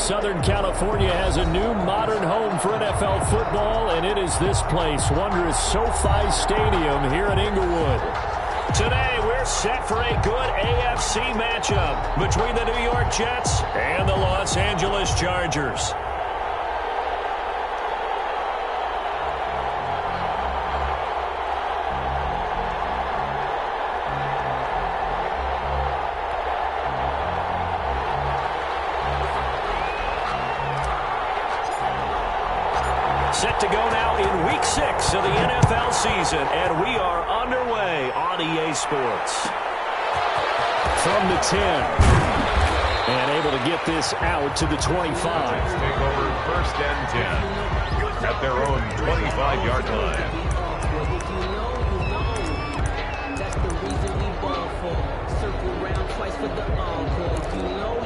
Southern California has a new modern home for NFL football, and it is this place, wondrous SoFi Stadium here in Inglewood. Today, we're set for a good AFC matchup between the New York Jets and the Los Angeles Chargers. Set to go now in Week 6 of the NFL season, and we are underway on EA Sports. From the 10, and able to get this out to the 25. Take over 1st and 10 at their own 25-yard line. That's the reason we ball for. Circle round twice for the encore. You know.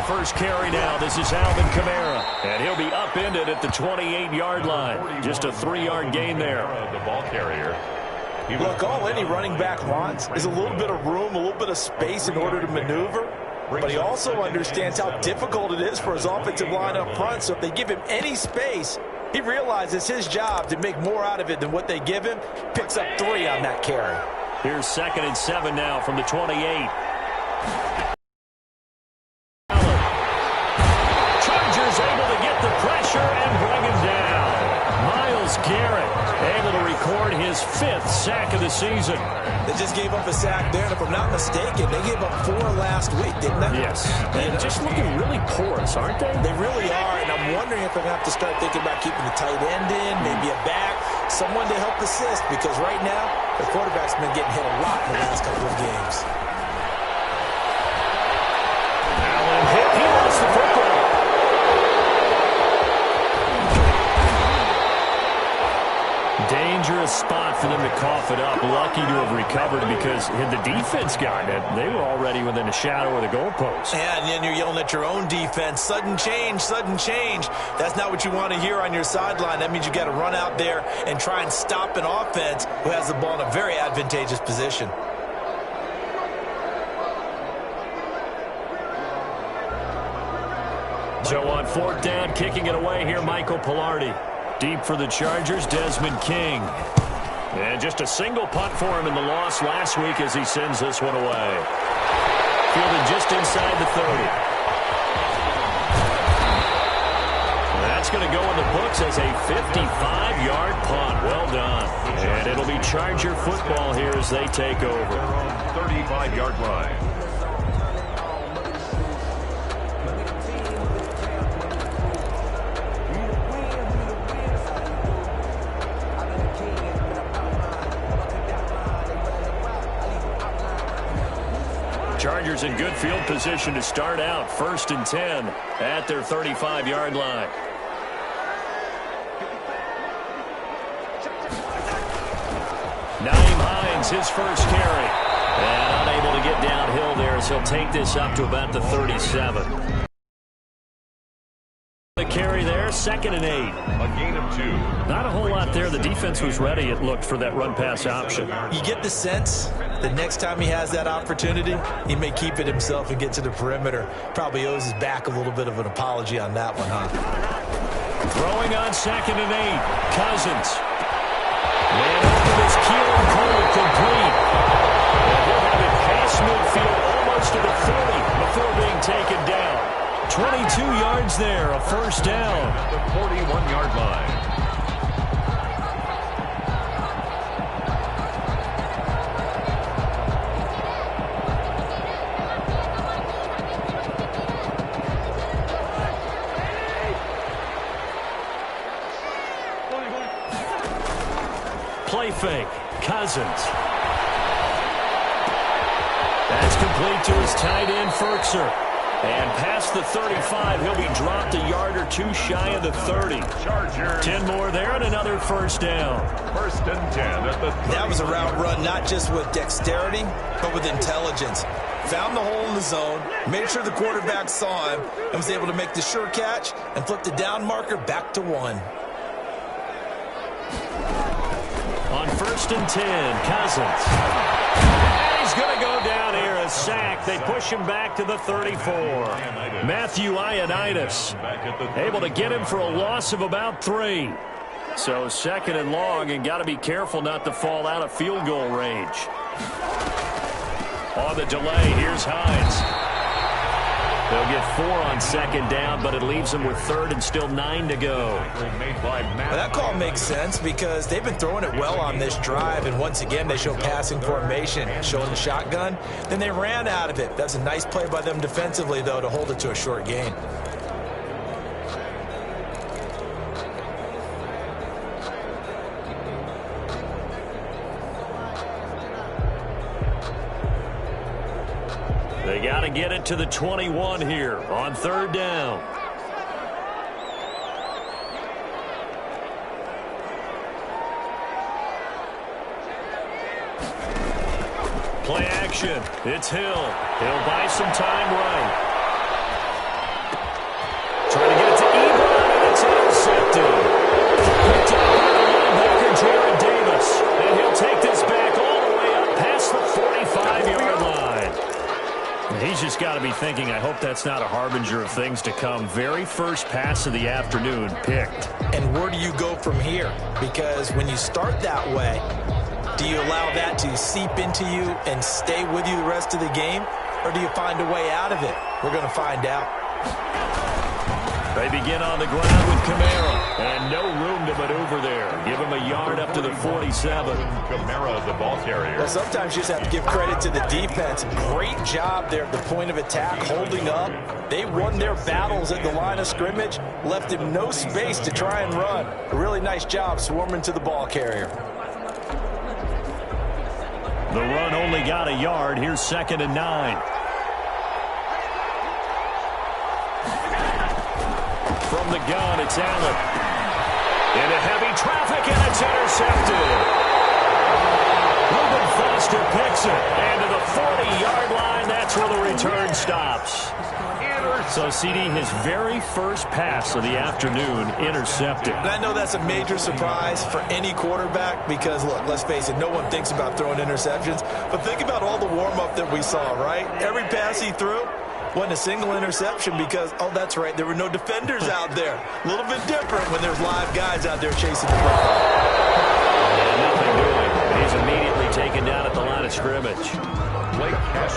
First carry now. This is Alvin Kamara, and he'll be upended at the 28-yard line. Just a 3-yard gain there. The ball carrier. Look, all any running back wants is a little bit of room, a little bit of space in order to maneuver. But he also understands how difficult it is for his offensive line up front. So if they give him any space, he realizes his job to make more out of it than what they give him. Picks up 3 on that carry. Here's 2nd and 7 now from the 28. His 5th sack of the season. They just gave up a sack there, and if I'm not mistaken, they gave up 4 last week, didn't they? Yes. And just looking really porous, aren't they? They really are, and I'm wondering if they're going to have to start thinking about keeping the tight end in, maybe a back, someone to help assist, because right now, the quarterback's been getting hit a lot in the last couple of games. Allen hit. He lost the football. Dangerous spot for them to cough it up. Lucky to have recovered because had the defense gotten it, they were already within a shadow of the goalpost. Yeah, and then you're yelling at your own defense. Sudden change, sudden change. That's not what you want to hear on your sideline. That means you got to run out there and try and stop an offense who has the ball in a very advantageous position. So on 4th down, kicking it away here, Michael Pilardi. Deep for the Chargers, Desmond King. And just a single punt for him in the loss last week as he sends this one away. Fielded just inside the 30. That's going to go in the books as a 55-yard punt. Well done. And it'll be Charger football here as they take over. 35-yard line. Chargers in good field position to start out. 1st and 10 at their 35-yard line. Nyheim Hines, his first carry. And unable to get downhill there as he'll take this up to about the 37. The carry there, 2nd and 8. A gain of 2. Not a whole lot there. The defense was ready, it looked, for that run-pass option. You get the sense that next time he has that opportunity, he may keep it himself and get to the perimeter. Probably owes his back a little bit of an apology on that one, huh? Throwing on 2nd and 8. Cousins. Man over his keel and pull complete. And he'll have it past midfield almost to the 30 before being taken down. 22 yards there, a 1st down. The 41-yard line. Play fake. Cousins. That's complete to his tight end, Ferkser. And past the 35, he'll be dropped a yard or 2 shy of the 30. Chargers. 10 more there and another 1st down. 1st and 10 at the 30. That was a route run not just with dexterity, but with intelligence. found the hole in the zone, made sure the quarterback saw him, and was able to make the sure catch and flip the down marker back to 1. On 1st and 10, Cousins. And he's going to go down here, a sack. They push him back to the 34. Matthew Ioannidis able to get him for a loss of about 3. So 2nd and long, and got to be careful not to fall out of field goal range. On the delay, here's Hines. They'll get 4 on 2nd down, but it leaves them with 3rd and still 9 to go. Well, that call makes sense because they've been throwing it well on this drive, and once again they show passing formation, showing the shotgun. Then they ran out of it. That's a nice play by them defensively, though, to hold it to a short gain. They got to get it to the 21 here on 3rd down. Play action. It's Hill. He'll buy some time right. Trying to get it to Ebron, and it's intercepted. Picked up by the linebacker, Jared Davis. And he'll take this back all the way up past the 45-yard line. He's just got to be thinking, I hope that's not a harbinger of things to come. Very first pass of the afternoon picked. And where do you go from here? Because when you start that way, do you allow that to seep into you and stay with you the rest of the game? Or do you find a way out of it? We're going to find out. They begin on the ground with Kamara. And no room to maneuver there. Give him a yard up to the 47. Kamara, the ball carrier. Well, sometimes you just have to give credit to the defense. Great job there at the point of attack, holding up. They won their battles at the line of scrimmage, left him no space to try and run. A really nice job swarming to the ball carrier. The run only got a yard. Here's 2nd and 9. From the gun, it's Allen. Into heavy traffic, and it's intercepted. Reuben Foster picks it. And to the 40-yard line, that's where the return stops. So, CD, his very first pass of the afternoon intercepted. And I know that's a major surprise for any quarterback because, look, let's face it, no one thinks about throwing interceptions. But think about all the warm-up that we saw, right? Every pass he threw wasn't a single interception because, oh, that's right, there were no defenders out there. A little bit different when there's live guys out there chasing the ball. Nothing doing. He's immediately taken down at the line of scrimmage.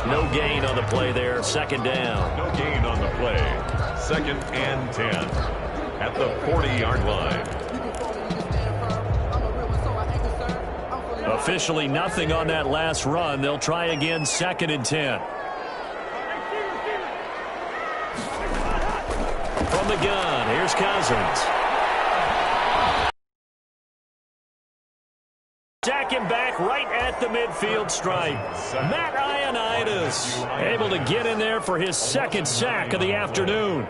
No gain on the play there. 2nd down. No gain on the play. 2nd and 10 at the 40-yard line. Officially nothing on that last run. They'll try again 2nd and 10. From the gun, here's Cousins. Jack him back right at the midfield stripe. Matt Ioannidis able to get in there for his 2nd sack of the afternoon.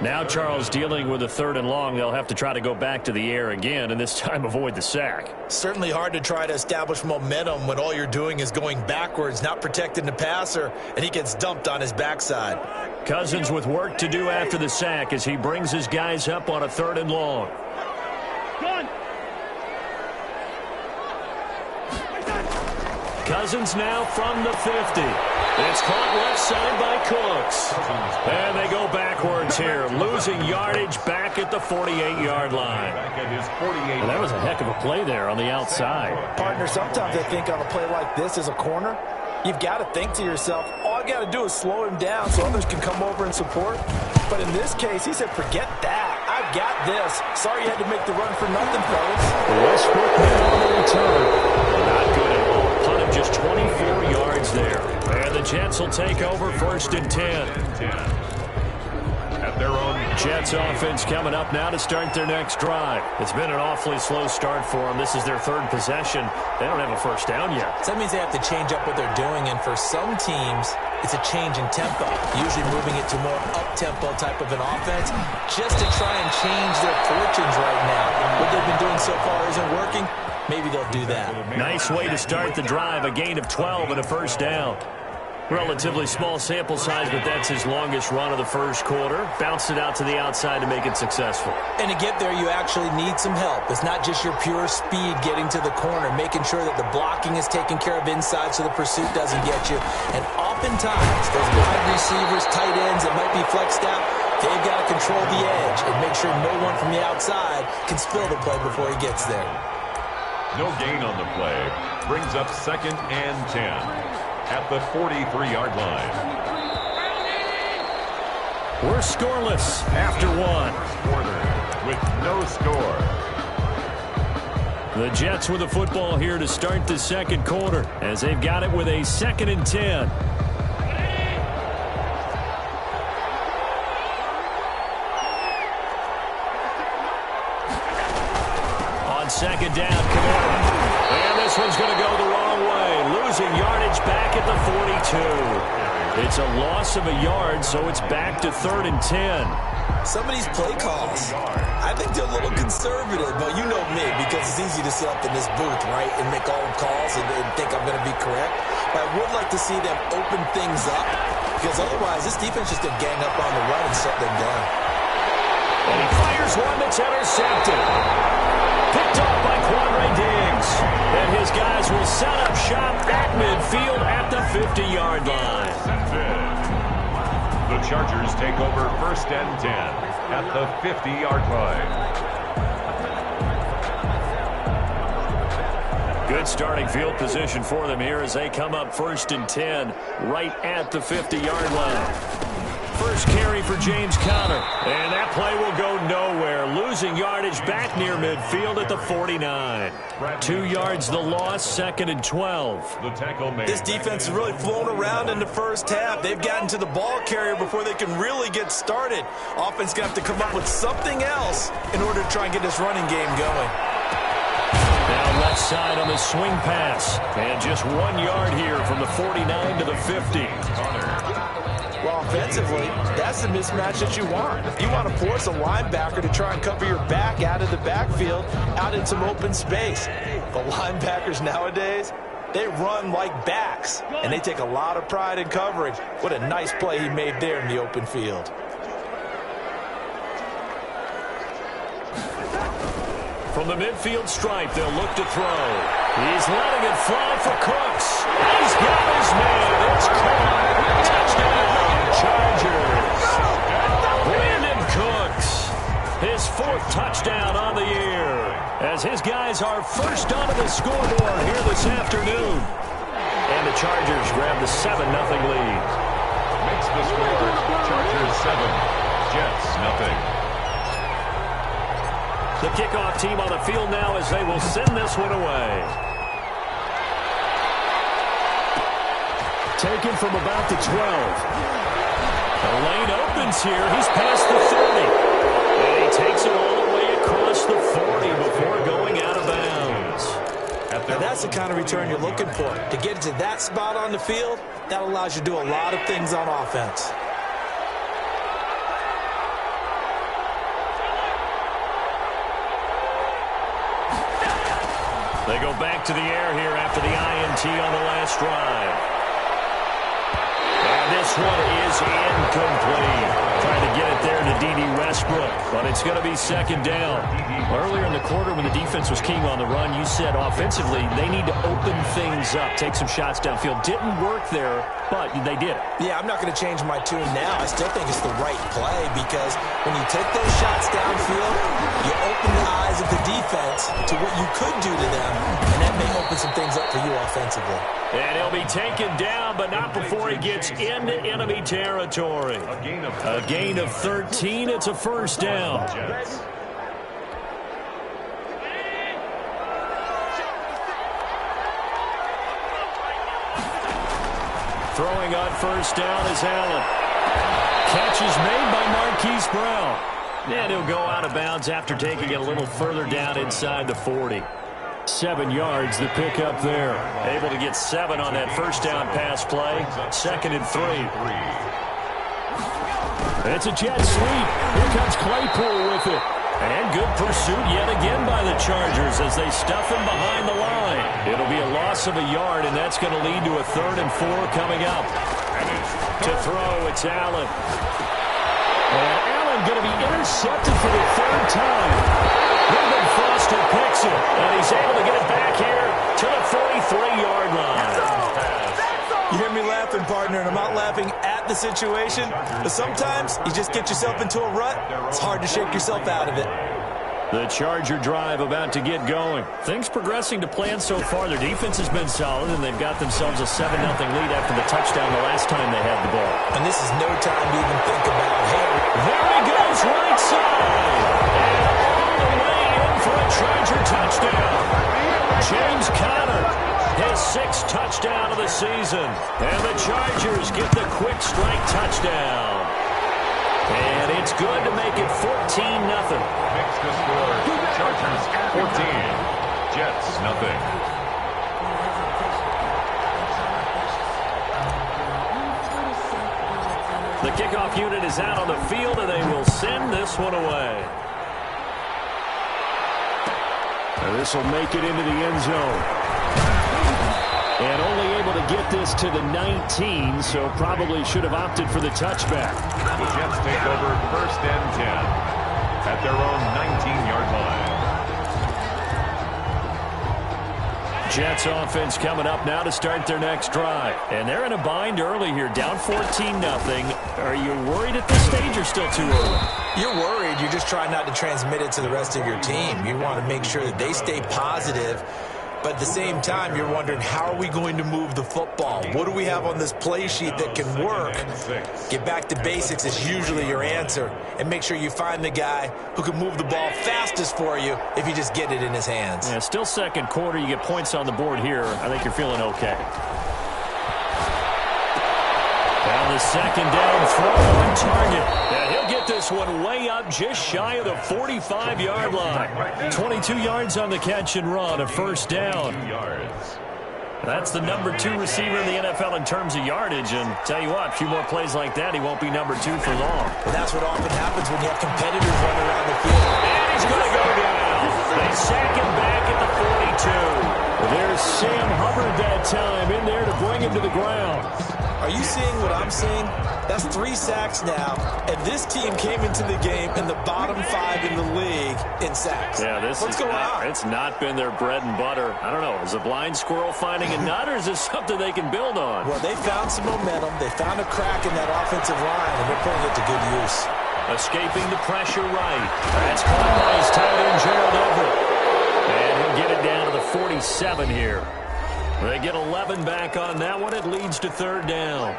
Now Charles dealing with a 3rd and long. They'll have to try to go back to the air again, and this time avoid the sack. Certainly hard to try to establish momentum when all you're doing is going backwards, not protecting the passer, and he gets dumped on his backside. Cousins with work to do after the sack as he brings his guys up on a 3rd and long. Cousins now from the 50. It's caught left side by Cooks. And they go backwards here, losing yardage back at the 48-yard line. And that was a heck of a play there on the outside. Partner, sometimes I think on a play like this as a corner, you've got to think to yourself, all I got to do is slow him down so others can come over and support. But in this case, he said, forget that. I've got this. Sorry you had to make the run for nothing, fellas. Westbrook now on the return. Not good at all. Punt him just 24 yards there. And the Jets will take over 1st and 10. At their own Jets offense coming up now to start their next drive. It's been an awfully slow start for them. This is their 3rd possession. They don't have a 1st down yet. So that means they have to change up what they're doing, and for some teams, it's a change in tempo, usually moving it to more up-tempo type of an offense just to try and change their fortunes right now. What they've been doing so far isn't working. Maybe they'll do that. Nice way to start the drive, a gain of 12 and a 1st down. Relatively small sample size, but that's his longest run of the first quarter. Bounced it out to the outside to make it successful. And to get there, you actually need some help. It's not just your pure speed getting to the corner, making sure that the blocking is taken care of inside so the pursuit doesn't get you. And oftentimes, those wide receivers, tight ends that might be flexed out, they've got to control the edge and make sure no one from the outside can spill the play before he gets there. No gain on the play. Brings up 2nd and 10. At the 43-yard line. We're scoreless after one. Quarter with no score. The Jets with the football here to start the second quarter as they've got it with a 2nd and 10. On 2nd down, Kamara. And this one's going to go the wrong way. Losing yardage back at the 42. It's a loss of a yard, so it's back to 3rd and 10. Some of these play calls, I think they're a little conservative, but you know me, because it's easy to sit up in this booth, right, and make all the calls and think I'm going to be correct. But I would like to see them open things up, because otherwise this defense just going to gang up on the run and shut them down. And he fires one that's intercepted. Picked off by Quandre Diggs. And his guys will set up shop at midfield at the 50-yard line. The Chargers take over 1st and 10 at the 50-yard line. Good starting field position for them here as they come up 1st and 10 right at the 50-yard line. First carry for James Conner. And that play will go nowhere. Losing yardage back near midfield at the 49. 2 yards the loss, 2nd and 12. The tackle made. This defense has really flown around in the first half. They've gotten to the ball carrier before they can really get started. Offense going to have to come up with something else in order to try and get this running game going. Now left side on the swing pass. And just 1 yard here from the 49 to the 50. Well, offensively, that's the mismatch that you want. You want to force a linebacker to try and cover your back out of the backfield, out in some open space. The linebackers nowadays, they run like backs, and they take a lot of pride in coverage. What a nice play he made there in the open field. From the midfield stripe, they'll look to throw. He's letting it fly for Cooks. He's got his man. It's caught. Touchdown, Chargers. Brandon Cooks, his 4th touchdown on the year, as his guys are first onto the scoreboard here this afternoon. And the Chargers grab the 7-0 lead. Makes the score Chargers 7, Jets 0. The kickoff team on the field now as they will send this one away. Taken from about the 12. The lane opens here. He's past the 30. And he takes it all the way across the 40 before going out of bounds. Now that's the kind of return you're looking for. To get to that spot on the field, that allows you to do a lot of things on offense. They go back to the air here after the INT on the last drive. And this one is incomplete. Trying to get it there to D.D. Westbrook, but it's going to be 2nd down. Earlier in the quarter when the defense was king on the run, you said offensively they need to open things up, take some shots downfield. Didn't work there, but they did it. Yeah, I'm not going to change my tune now. I still think it's the right play because when you take those shots downfield, you open the eyes of the defense to what you could do to them, and that may open some things up for you offensively. And he'll be taken down, but not before he gets into enemy territory. A gain of 13. It's a 1st down. Throwing on 1st down is Allen. Catch is made by Marquise Brown. And he'll go out of bounds after taking it a little further down inside the 40. 7 yards, the pickup there. Able to get 7 on that 1st down pass play. 2nd and 3. It's a jet sweep. Here comes Claypool with it. And good pursuit yet again by the Chargers as they stuff him behind the line. It'll be a loss of a yard, and that's going to lead to a 3rd and 4 coming up. To throw, it's Allen. And Allen going to be intercepted for the third time. Reuben Foster picks it, and he's able to get it back here to the 43-yard line. You hear me laughing, partner, and I'm not laughing at the situation, but sometimes you just get yourself into a rut. It's hard to shake yourself out of it. The Charger drive about to get going. Things progressing to plan so far. Their defense has been solid, and they've got themselves a 7-0 lead after the touchdown the last time they had the ball. And this is no time to even think about, hey, there he goes right side. And all the way in for a Charger touchdown. James Conner, his 6th touchdown of the season. And the Chargers get the quick strike touchdown. And it's good to make it 14-0. Makes the score. Chargers 14. Jets nothing. The kickoff unit is out on the field, and they will send this one away. This will make it into the end zone. And only able to get this to the 19, so probably should have opted for the touchback. The Jets take over 1st and 10 at their own 19-yard line. Jets offense coming up now to start their next drive. And they're in a bind early here, down 14-0. Are you worried at this stage or still too early? you're worried. You're just trying not to transmit it to the rest of your team. You want to make sure that they stay positive. But at the same time, you're wondering, how are we going to move the football? What do we have on this play sheet that can work? Get back to basics is usually your answer. And make sure you find the guy who can move the ball fastest for you if you just get it in his hands. Yeah, still second quarter. You get points on the board here. I think you're feeling okay. Now the second down throw on target. And he'll get this one way up just shy of the 45-yard line. 22 yards on the catch and run, a first down. That's the number 2 receiver in the NFL in terms of yardage. And tell you what, a few more plays like that, he won't be number 2 for long. Well, that's what often happens when you have competitors running around the field. And he's going to go down. They sack him back at the 42. There's Sam Hubbard that time in there to bring him to the ground. Are you seeing what I'm seeing? That's 3 sacks now, and this team came into the game in the bottom 5 in the league in sacks. Yeah, What's going on? It's not been their bread and butter. I don't know. Is a blind squirrel finding a nut, or is this something they can build on? Well, they found some momentum. They found a crack in that offensive line, and they're putting it to good use. Escaping the pressure right. That's caught by his tight end, Gerald Everett. And he'll get it down to the 47 here. They get 11 back on that one. It leads to third down.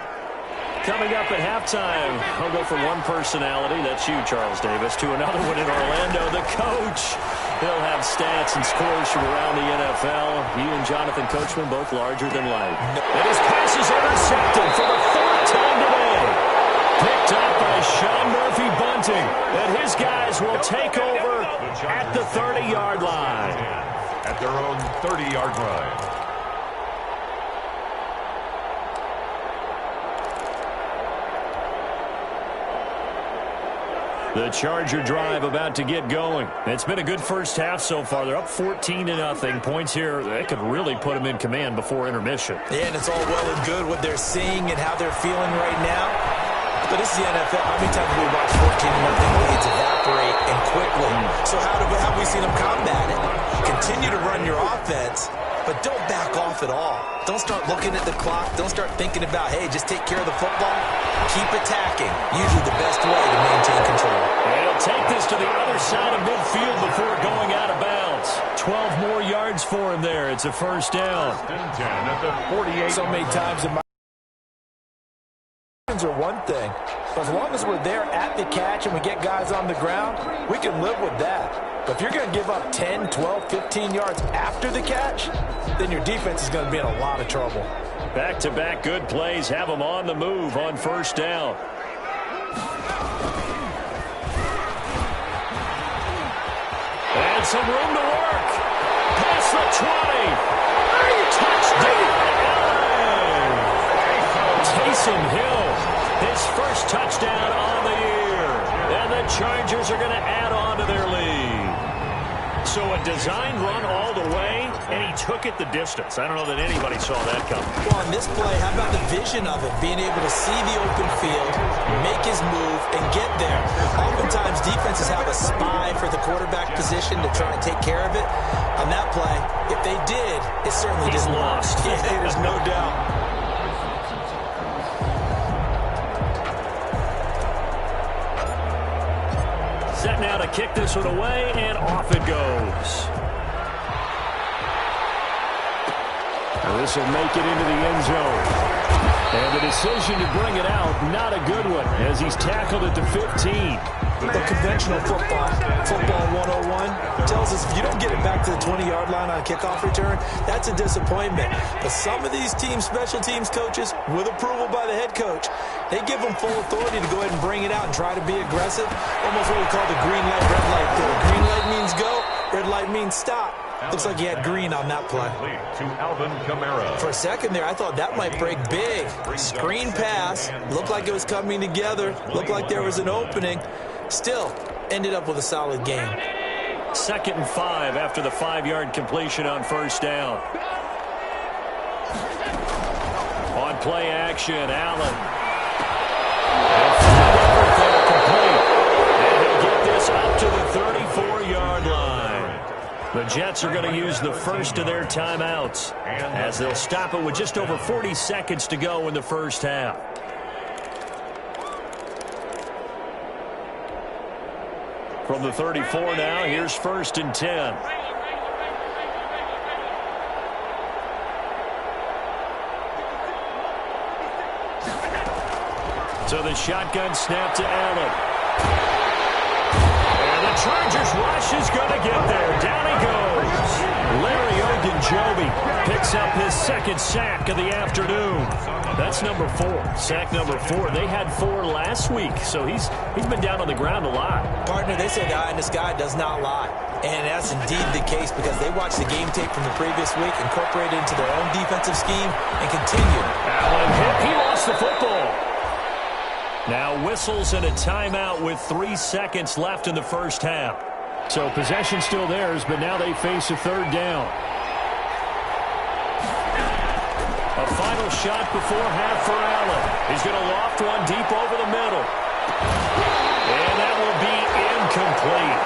Coming up at halftime, I'll go from one personality, that's you, Charles Davis, to another one in Orlando, the coach. He'll have stats and scores from around the NFL. He and Jonathan Coachman both larger than life. And his pass is intercepted for the 4th time today. Picked up by Sean Murphy Bunting. And his guys will take over at the 30-yard line. At their own 30-yard line. The Charger drive about to get going. It's been a good first half so far. They're up 14-0. Points here, they could really put them in command before intermission. Yeah, and it's all well and good what they're seeing and how they're feeling right now. But this is the NFL. How many times have we watched 14-0 leads evaporate and quickly? So how have we seen them combat it? Continue to run your offense, but don't back off at all. Don't start looking at the clock. Don't start thinking about, hey, just take care of the football. Keep attacking. Usually the best way to maintain control. And he'll take this to the other side of midfield before going out of bounds. 12 more yards for him there. It's a first down. At the 48. So many times in my are one thing, but as long as we're there at the catch and we get guys on the ground, we can live with that. But if you're going to give up 10, 12, 15 yards after the catch, then your defense is going to be in a lot of trouble. Back-to-back good plays have them on the move on first down. And some room to work. Past the 20. Touchdown. Taysom Hill, his first touchdown on the year. And the Chargers are going to add on to their lead. So a design run all the way, and he took it the distance. I don't know that anybody saw that coming. Well, on this play, how about the vision of it? Being able to see the open field, make his move, and get there. Oftentimes, defenses have a spy for the quarterback position to try and take care of it. On that play, if they did, it certainly He's didn't lost. Yeah, there's no doubt. Set now to kick this one away, and off it goes. Well, this will make it into the end zone. And the decision to bring it out, not a good one, as he's tackled at the 15. The conventional football 101, tells us if you don't get it back to the 20-yard line on a kickoff return, that's a disappointment. But some of these special teams coaches, with approval by the head coach, they give them full authority to go ahead and bring it out and try to be aggressive. Almost what we call the green light, red light theory. Green light means go, red light means stop. Looks like he had green on that play. To Alvin Kamara. For a second there, I thought that might break big. Screen pass. Looked like it was coming together. Looked like there was an opening. Still, ended up with a solid game. 2nd and 5 after the 5-yard completion on first down. On play action, Allen. And he'll get this up to the 34-yard line. The Jets are going to use the first of their timeouts as they'll stop it with just over 40 seconds to go in the first half. From the 34 now, here's 1st and 10. So the shotgun snap to Allen. And the Chargers rush is going to get there. Down he goes. Larry Ogunjobi picks up his 2nd sack of the afternoon. That's number 4. Sack number 4. They had 4 last week, so he's been down on the ground a lot. Partner, they say the eye in the sky does not lie. And that's indeed the case because they watched the game tape from the previous week, incorporated it into their own defensive scheme, and continued. Allen hit. He lost the football. Now whistles and a timeout with 3 seconds left in the first half. So possession still theirs, but now they face a 3rd down. A final shot before half for Allen. He's going to loft one deep over the middle. And that will be incomplete.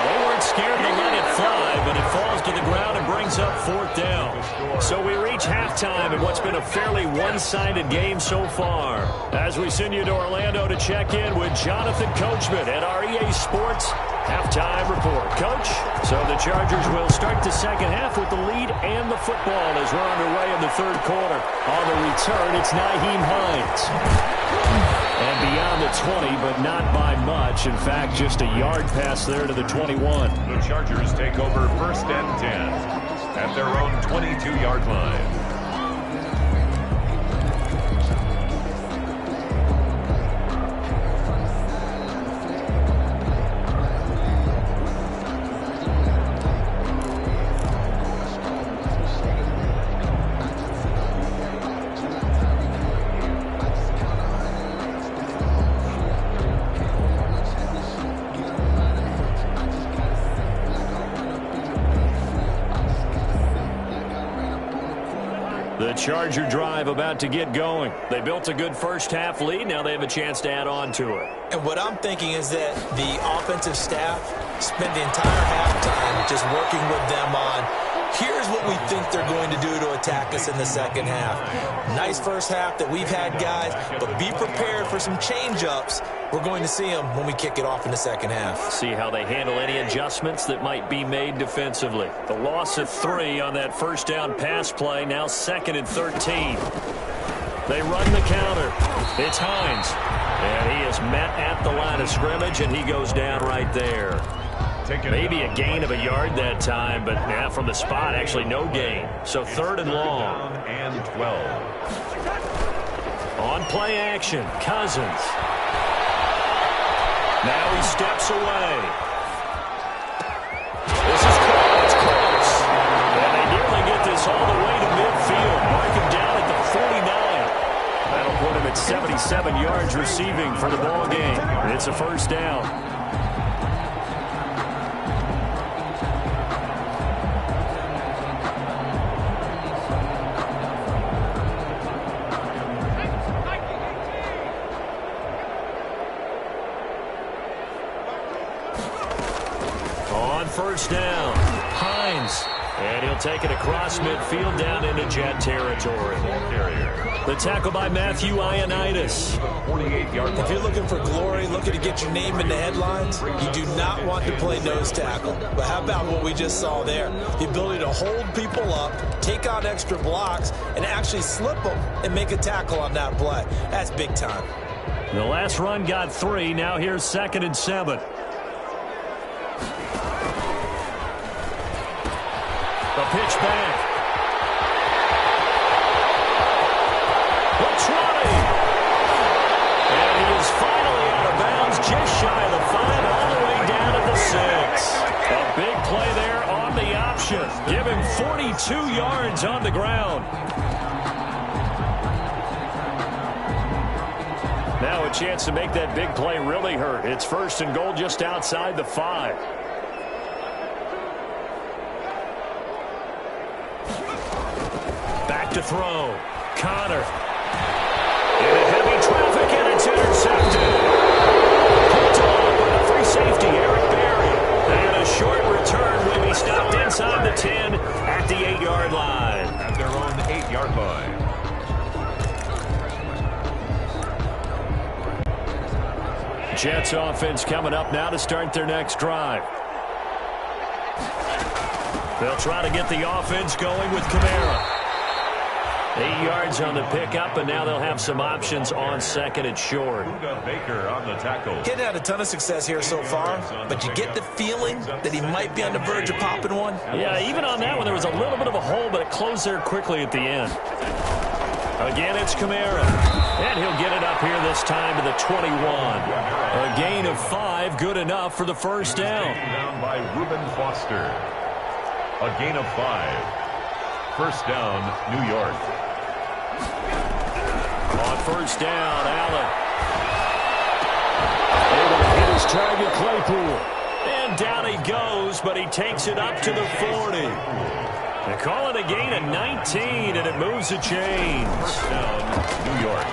They weren't scared to let it fly, but it falls to the ground and brings up 4th down. So we reach halftime in what's been a fairly one-sided game so far. As we send you to Orlando to check in with Jonathan Coachman at our EA Sports Halftime Report. Coach, so the Chargers will start the second half with the lead and the football as we're underway in the 3rd quarter. On the return, it's Nyheim Hines. And beyond the 20, but not by much. In fact, just a yard pass there to the 21. The Chargers take over 1st and 10 at their own 22-yard line. The Charger drive about to get going. They built a good first half lead. Now they have a chance to add on to it. And what I'm thinking is that the offensive staff spent the entire halftime just working with them on, here's what we think they're going to do to attack us in the second half. Nice first half that we've had, guys, but be prepared for some change-ups. We're going to see them when we kick it off in the second half. See how they handle any adjustments that might be made defensively. The loss of 3 on that first down pass play, now 2nd and 13. They run the counter. It's Hines. And he is met at the line of scrimmage, and he goes down right there. Maybe a gain of a yard that time, but yeah, from the spot, actually no gain. So 3rd and long. And 12. On play action, Cousins. Now he steps away. This is close. Close. And they nearly get this all the way to midfield. Mark him down at the 49. That'll put him at 77 yards receiving for the ball game. It's a 1st down. On first down, Hines. And he'll take it across midfield down into Jet territory. The tackle by Matthew Ioannidis. If you're looking for glory, looking to get your name in the headlines, you do not want to play nose tackle. But how about what we just saw there? The ability to hold people up, take out extra blocks, and actually slip them and make a tackle on that play. That's big time. The last run got 3. Now here's 2nd and 7. The pitch back. The 20. And he is finally out of bounds, just shy of the 5, all the way down to the 6. A big play there on the option. Give him 42 yards on the ground. Now a chance to make that big play really hurt. It's 1st and goal just outside the 5. Back to throw. Connor. Into heavy traffic, and it's intercepted. Picked off by the free safety, Eric Berry. And a short return will be stopped inside the 10 at the 8-yard line. At their own 8-yard line. Jets offense coming up now to start their next drive. They'll try to get the offense going with Kamara. 8 yards on the pickup, and now they'll have some options on 2nd and short. Baker on the tackle. Getting had a ton of success here so far, but you get the feeling that he might be on the verge of popping one. Yeah, even on that one, there was a little bit of a hole, but it closed there quickly at the end. Again, it's Kamara. And he'll get it up here this time to the 21. A gain of 5, good enough for the first down. Down by Reuben Foster. A gain of 5. First down, New York. On first down, Allen. Able to hit his target, Claypool. And down he goes, but he takes it up to the 40. They call it a gain of 19, and it moves the chains. First down, New York.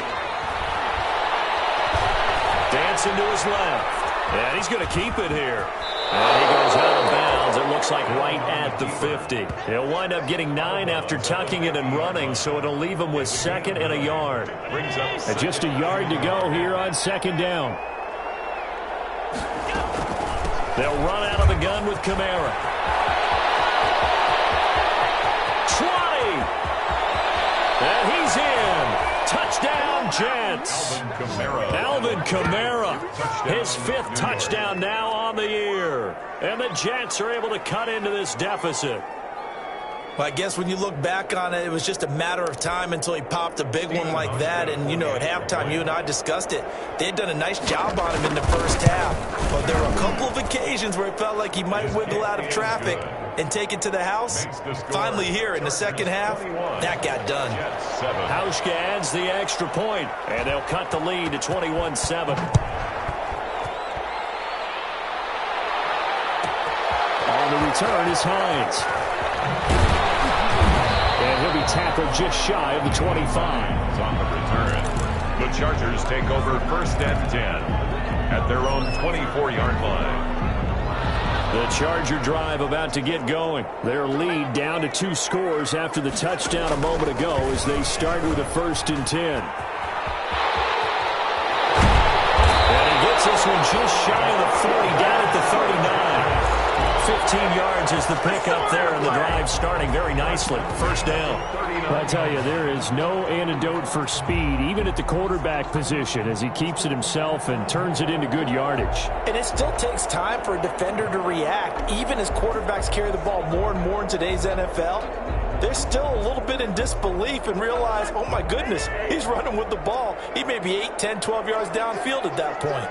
Dancing to his left. And he's going to keep it here. And he goes out of bounds. It looks like right at the 50. He'll wind up getting 9 after tucking it and running, so it'll leave him with 2nd and a yard. Brings up And just a yard to go here on 2nd down. They'll run out of the gun with Kamara. 20. And he's in. Touchdown, Jets. Alvin Kamara. His 5th touchdown now on the year. And the Jets are able to cut into this deficit. Well, I guess when you look back on it, it was just a matter of time until he popped a big one like that. And, you know, at halftime, you and I discussed it. They had done a nice job on him in the first half. But there were a couple of occasions where it felt like he might wiggle out of traffic and take it to the house. Finally here in the second half, that got done. Hauschka adds the extra point, and they'll cut the lead to 21-7. On the return is Hines. And he'll be tackled just shy of the 25. On the return, the Chargers take over 1st and 10 at their own 24-yard line. The Charger drive about to get going. Their lead down to 2 scores after the touchdown a moment ago as they start with a 1st and 10. And he gets this one just shy of the 40, down at the 39. 15 yards is the pickup there, and the drive starting very nicely. First down. I tell you, there is no antidote for speed, even at the quarterback position, as he keeps it himself and turns it into good yardage. And it still takes time for a defender to react. Even as quarterbacks carry the ball more and more in today's NFL, they're still a little bit in disbelief and realize, oh my goodness, he's running with the ball. He may be 8, 10, 12 yards downfield at that point.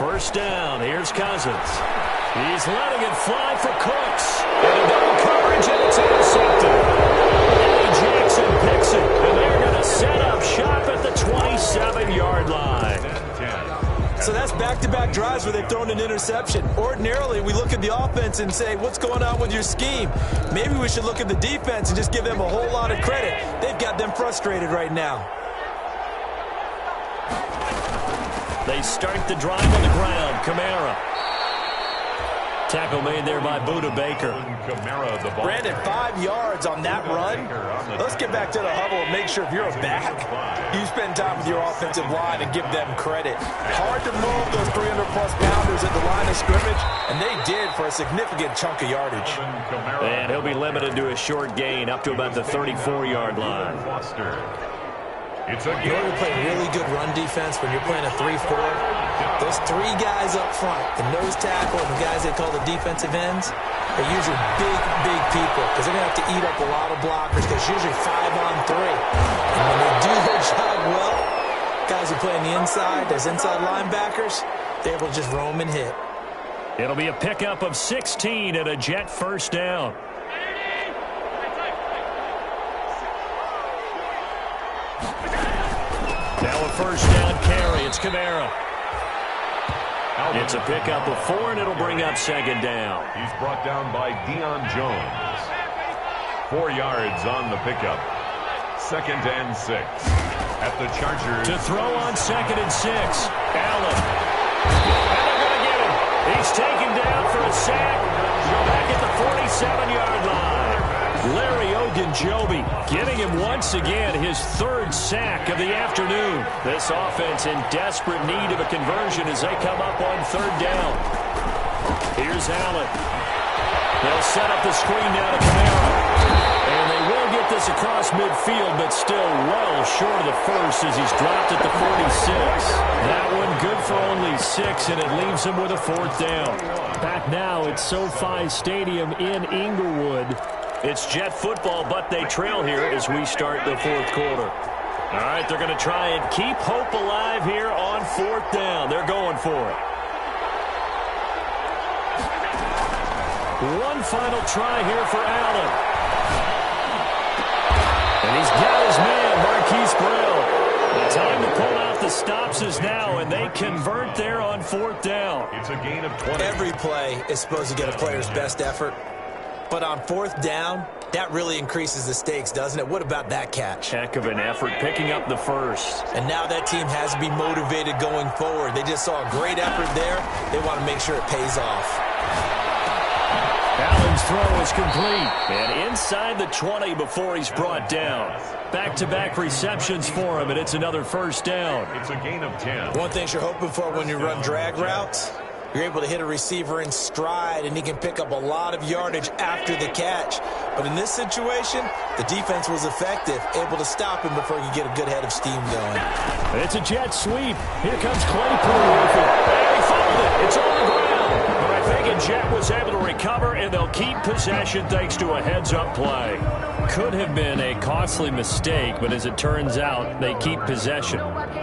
First down, here's Cousins. He's letting it fly for Cooks. And double coverage, and it's intercepted. Eddie Jackson picks it, and they're going to set up shop at the 27-yard line. So that's back-to-back drives where they've thrown an interception. interception. Ordinarily, we look at the offense and say, what's going on with your scheme? Maybe we should look at the defense and just give them a whole lot of credit. They've got them frustrated right now. They start the drive on the ground. Kamara. Tackle made there by Buda Baker. Brandon, 5 yards on that run. Let's get back to the huddle and make sure if you're a back, you spend time with your offensive line and give them credit. Hard to move those 300-plus pounders at the line of scrimmage, and they did for a significant chunk of yardage. And he'll be limited to a short gain up to about the 34-yard line. You know when you're playing really good run defense, when you're playing a 3-4, those 3 guys up front, the nose tackle and the guys they call the defensive ends, are usually big people because they're going to have to eat up a lot of blockers because usually 5-on-3. And when they do their job well, guys who play on the inside, those inside linebackers, they're able to just roam and hit. It'll be a pickup of 16 and a Jet first down. Now a first down carry. It's Kamara. It's a pickup of 4, and it'll bring up second down. He's brought down by Deion Jones. 4 yards on the pickup. 2nd and 6. At the Chargers. To throw on 2nd and 6. Allen. And they're going to get him. He's taken down for a sack. Back at the 47-yard line. Larry Ogunjobi getting him once again his 3rd sack of the afternoon. This offense in desperate need of a conversion as they come up on 3rd down. Here's Allen. They'll set up the screen now to Kamara. And they will get this across midfield, but still well short of the first as he's dropped at the 46. That one good for only 6, and it leaves him with a 4th down. Back now at SoFi Stadium in Inglewood. It's Jet football, but they trail here as we start the 4th quarter. All right, they're going to try and keep hope alive here on 4th down. They're going for it. One final try here for Allen. And he's got his man, Marquise Brill. The time to pull out the stops is now, and they convert there on 4th down. It's a gain of 20. Every play is supposed to get a player's best effort. But on 4th down, that really increases the stakes, doesn't it? What about that catch? Heck of an effort picking up the first. And now that team has to be motivated going forward. They just saw a great effort there. They want to make sure it pays off. Allen's throw is complete. And inside the 20 before he's brought down. Back-to-back receptions for him, and it's another first down. It's a gain of 10. One thing you're hoping for when you run drag routes, you're able to hit a receiver in stride, and he can pick up a lot of yardage after the catch. But in this situation, the defense was effective, able to stop him before he could get a good head of steam going. It's a jet sweep. Here comes Claypool with it. And he fumbled it. It's on the ground. But I think a Jet was able to recover, and they'll keep possession thanks to a heads-up play. Could have been a costly mistake, but as it turns out, they keep possession.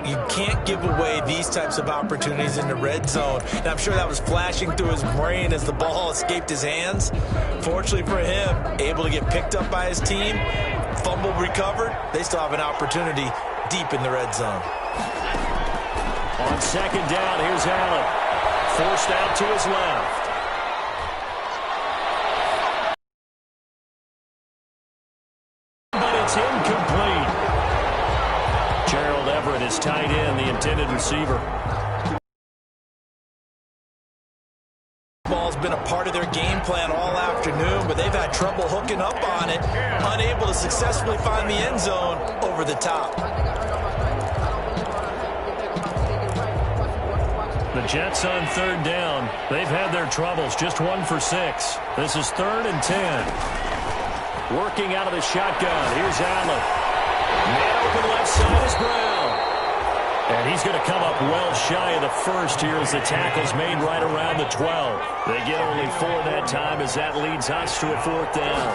You can't give away these types of opportunities in the red zone. And I'm sure that was flashing through his brain as the ball escaped his hands. Fortunately for him, able to get picked up by his team, fumble recovered. They still have an opportunity deep in the red zone. On 2nd down, here's Allen. Forced out to his left. But it's incomplete. Gerald Everett is tight end, the intended receiver. Ball's been a part of their game plan all afternoon, but they've had trouble hooking up on it, unable to successfully find the end zone over the top. The Jets on 3rd down. They've had their troubles, just 1 for 6. This is 3rd and 10. Working out of the shotgun. Here's Allen. Man open left side is Brown. And he's going to come up well shy of the first here as the tackle's made right around the 12. They get only 4 that time as that leads us to a 4th down.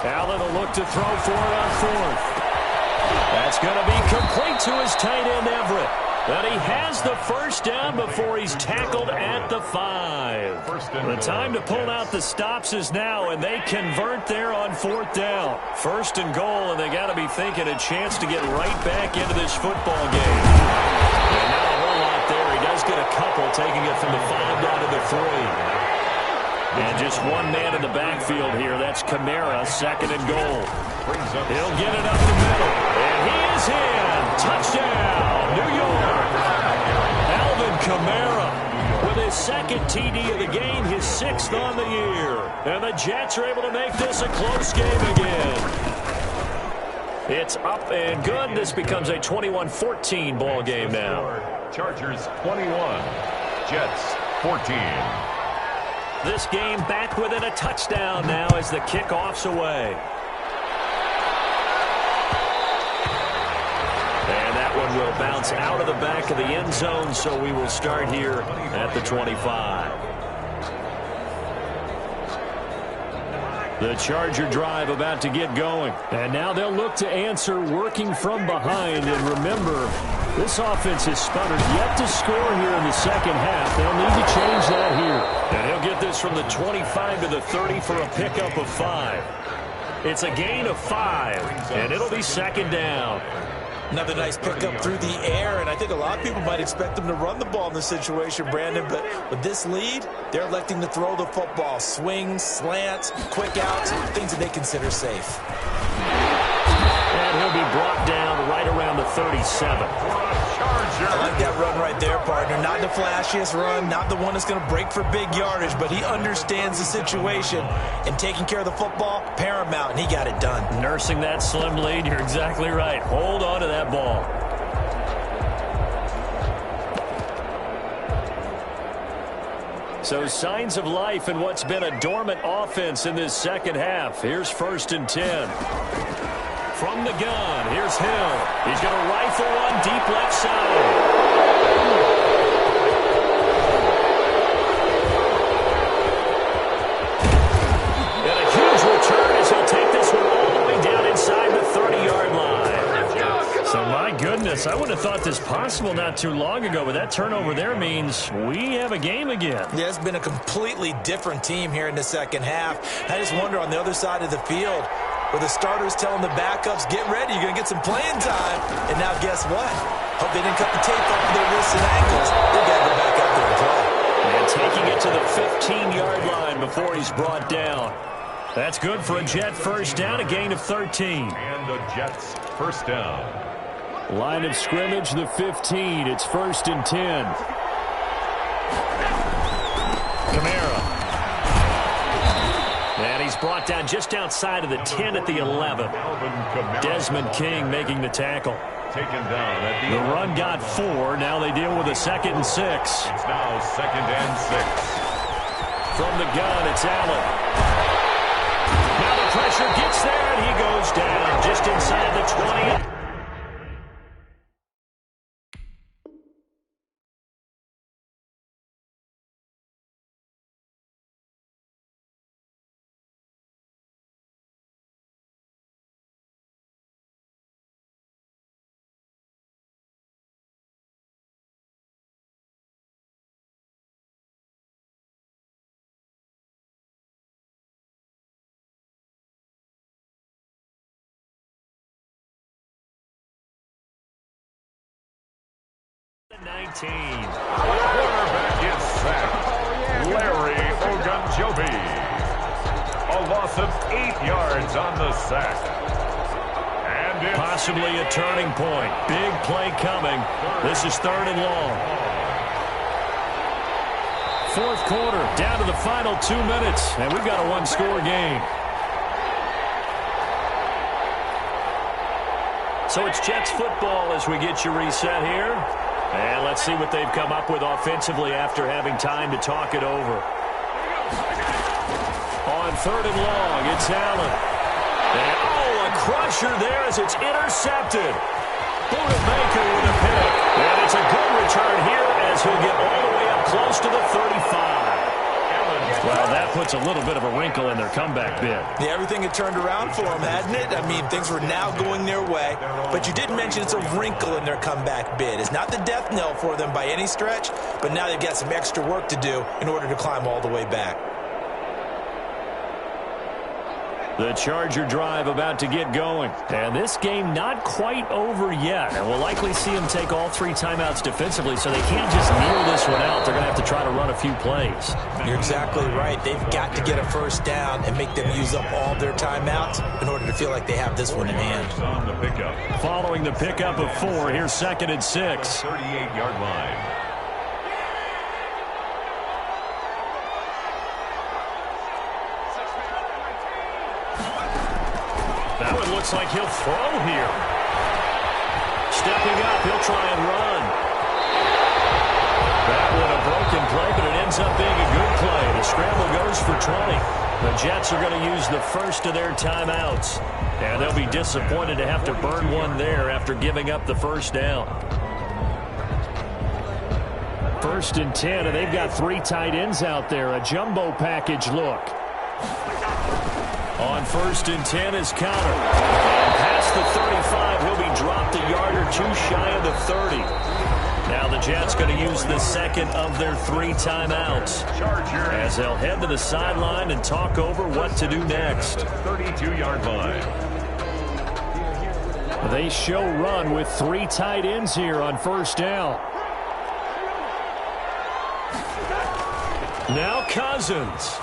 Allen will look to throw for it on 4th. That's going to be complete to his tight end Everett. But he has the first down before he's tackled at the 5. The time to pull out the stops is now, and they convert there on 4th down. 1st and goal, and they got to be thinking a chance to get right back into this football game. And not a whole lot there. He does get a couple, taking it from the 5 down to the 3. And just one man in the backfield here. That's Kamara, 2nd and goal. He'll get it up the middle. And he is in. Touchdown, New York. Alvin Kamara with his 2nd TD of the game, his 6th on the year. And the Jets are able to make this a close game again. It's up and good. This becomes a 21-14 ball game now. Chargers 21, Jets 14. This game back within a touchdown now as the kickoff's away. And that one will bounce out of the back of the end zone, so we will start here at the 25. The Charger drive about to get going. And now they'll look to answer working from behind. And remember, this offense has sputtered yet to score here in the second half. They'll need to change that here. And he'll get this from the 25 to the 30 for a pickup of 5. It's a gain of 5, and it'll be 2nd down. Another nice pickup through the air, and I think a lot of people might expect them to run the ball in this situation, Brandon, but with this lead, they're electing to throw the football. Swings, slants, quick outs, things that they consider safe. And he'll be brought down right around the 37. I like that run right there, partner. Not the flashiest run, not the one that's going to break for big yardage, but he understands the situation, and taking care of the football, paramount, and he got it done. Nursing that slim lead, you're exactly right. Hold on to that ball. So signs of life in what's been a dormant offense in this second half. Here's 1st and 10. From the gun, here's Hill. He's going to rifle one deep left side. And a huge return as he'll take this one all the way down inside the 30-yard line. So, my goodness, I would have thought this possible not too long ago, but that turnover there means we have a game again. Yeah, it's been a completely different team here in the second half. I just wonder on the other side of the field, where the starters telling the backups, get ready, you're going to get some playing time. And now guess what? Hope they didn't cut the tape off of their wrists and ankles. They got to go back out there and play. And taking it to the 15-yard line before he's brought down. That's good for a Jet first down, a gain of 13. And the Jets first down. Line of scrimmage, the 15. It's 1st and 10. Kamara. And he's brought down just outside of the 10 at the 11. Desmond King making the tackle. Taken down at the run got 4. Now they deal with a 2nd and 6. It's now 2nd and 6. From the gun, it's Allen. Now the pressure gets there, and he goes down just inside the 20. Quarterback is sacked. Larry Ogunjobi. A loss of 8 yards on the sack. And it's possibly a turning point. Big play coming. This is 3rd and long. 4th quarter, down to the final 2 minutes, and we've got a one-score game. So it's Jets football as we get you reset here. And let's see what they've come up with offensively after having time to talk it over. On 3rd and long, it's Allen. And, a crusher there as it's intercepted. Buda-Baker with a pick. And it's a good return here as he'll get all the way up close to the 35. Well, that puts a little bit of a wrinkle in their comeback bid. Yeah, everything had turned around for them, hadn't it? I mean, things were now going their way. But you did mention it's a wrinkle in their comeback bid. It's not the death knell for them by any stretch, but now they've got some extra work to do in order to climb all the way back. The Charger drive about to get going. And this game not quite over yet. And we'll likely see them take all 3 timeouts defensively, so they can't just kneel this one out. They're going to have to try to run a few plays. You're exactly right. They've got to get a first down and make them use up all their timeouts in order to feel like they have this one in hand. Following the pickup of 4, here's 2nd and 6. 38-yard line. Now it looks like he'll throw here. Stepping up, he'll try and run. That one a broken play, but it ends up being a good play. The scramble goes for 20. The Jets are going to use the first of their timeouts. And they'll be disappointed to have to burn one there after giving up the first down. 1st and 10, and they've got 3 tight ends out there. A jumbo package look. On 1st and 10 is Counter. And past the 35, he'll be dropped a yard or 2 shy of the 30. Now the Jets going to use the second of their 3 timeouts as they'll head to the sideline and talk over what to do next. 32-yard line. They show run with 3 tight ends here on 1st down. Now Cousins.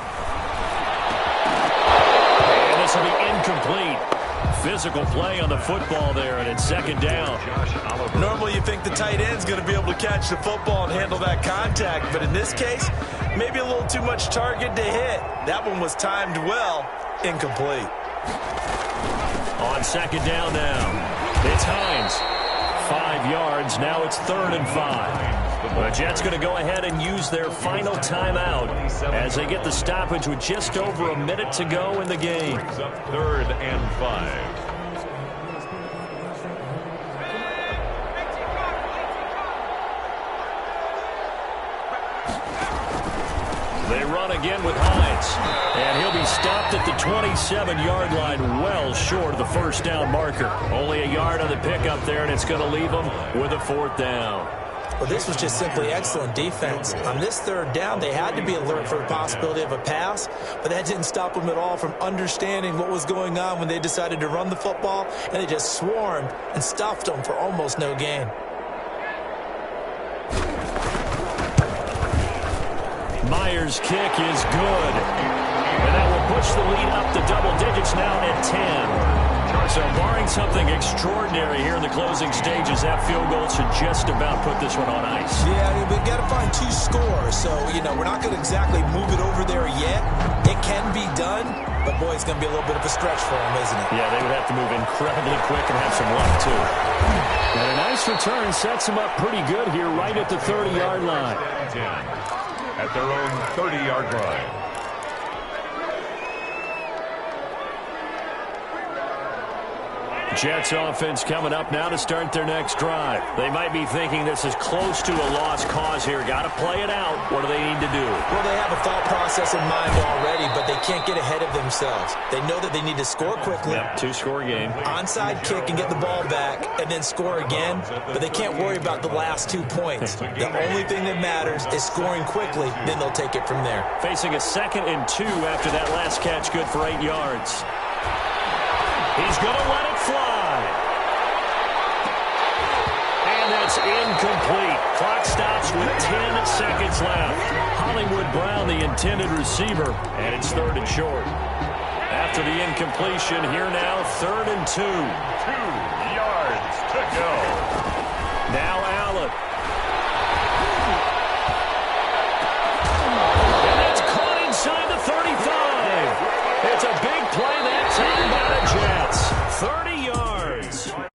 This will be incomplete. Physical play on the football there, and it's 2nd down. Normally you think the tight end's going to be able to catch the football and handle that contact, but in this case, maybe a little too much target to hit. That one was timed well. Incomplete. On 2nd down now, it's Hines. 5 yards. Now it's 3rd and 5. The Jets going to go ahead and use their final timeout as they get the stoppage with just over a minute to go in the game. 3rd and 5. They run again with Hines. And he'll be stopped at the 27-yard line, well short of the first down marker. Only a yard on the pickup there, and it's going to leave them with a 4th down. Well, this was just simply excellent defense. On this 3rd down, they had to be alert for the possibility of a pass, but that didn't stop them at all from understanding what was going on when they decided to run the football, and they just swarmed and stuffed them for almost no gain. Myers' kick is good. And that will push the lead up to double digits now at 10. So barring something extraordinary here in the closing stages, that field goal should just about put this one on ice. Yeah, we've got to find 2 scores. So, we're not going to exactly move it over there yet. It can be done, but, boy, it's going to be a little bit of a stretch for them, isn't it? Yeah, they would have to move incredibly quick and have some luck, too. And a nice return sets them up pretty good here right at the 30-yard line. At their own 30-yard line. Jets offense coming up now to start their next drive. They might be thinking this is close to a lost cause here. Got to play it out. What do they need to do? Well, they have a thought process in mind already, but they can't get ahead of themselves. They know that they need to score quickly. Yep, 2-score game. Onside kick and get the ball back and then score again, but they can't worry about the last 2 points. The only thing that matters is scoring quickly, then they'll take it from there. Facing a 2nd and 2 after that last catch, good for 8 yards. He's going to let it fly. And that's incomplete. Clock stops with 10 seconds left. Hollywood Brown, the intended receiver, and it's 3rd and short. After the incompletion, here now, 3rd and 2. 2 yards to go. Now Allen.